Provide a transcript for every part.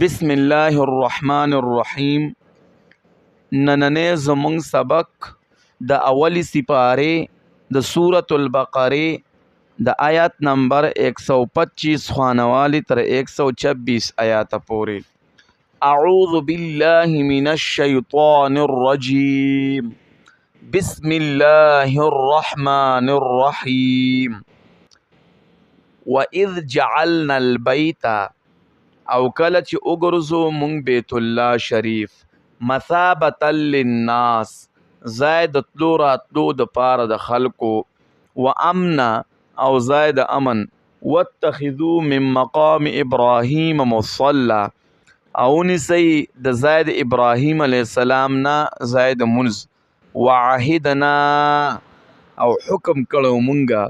بسم الله الرحمن الرحیم. نننې زمونږ سبق د اولی سپاره د سورة البقره د آیات نمبر 125 خوانوالی تر 126 آیات پورې. اعوذ بالله من الشیطان الرجیم. بسم الله الرحمن الرحیم. وَإِذْ جَعَلْنَا الْبَيْتَ او کله چې وګرځو مونږ بیت الله شریف مثابة للناس زائد تلو راتلو د پاره د خلکو و امنا او زائد امن واتخذوا من مقام ابراهیم مصلى او نسی د زائد ابراهیم علیه السلام نا زائد منز وعهدنا او حکم کړو مونږه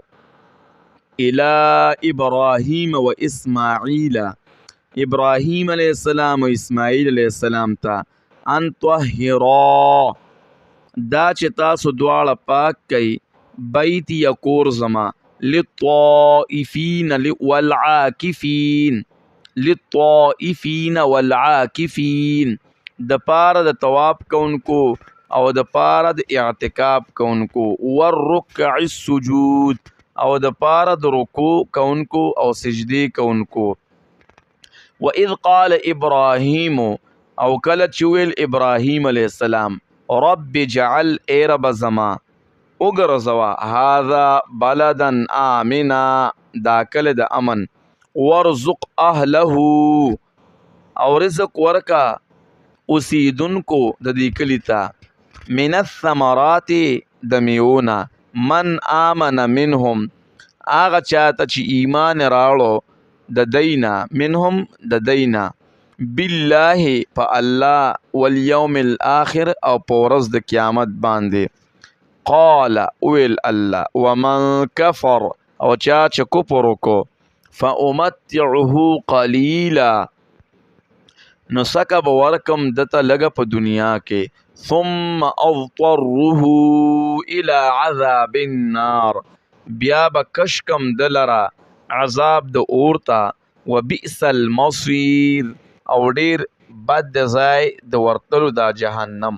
الى ابراهیم و اسماعیل ابراهیم علیہ السلام و اسماعیل علیہ السلام تا ان طهرا دا چې تاسو دواړه پاک کئ بیت یا کور زما للطائفین والعاکفین والعاکفین د پاره د طواف کونکو او د پاره د اعتکاف کونکو والرکع السجود او د پاره د رکوع کونکو او سجدی کونکو. وَإِذْ قَالَ إِبْرَاهِيمُ او کله چې ویل ابراهیم علیہ السلام رب جعل ای رب زما وګرځوا هذا بلدا آمنا دا کله د امن ورزق اهله او رزق ورکا اوسیدونکو د دې کلی ته من الثمرات د میونا من آمن منهم هغه چاته چې ایمان راړو د دینا منهم د دینا بالله په الله والیوم الاخر او په ورځ د قیامت باندې. قال ویل الله ومن کفر او چا چې کفر وکړو فامتعه قلیلا نو سکه به ورکم دته لږه په دنیا کې ثم اضطره الى عذاب النار بیا به کشکم دلره عذاب د اورتا و بئس المصیر او ډیر بد ځای د ورتلو دا جهنم.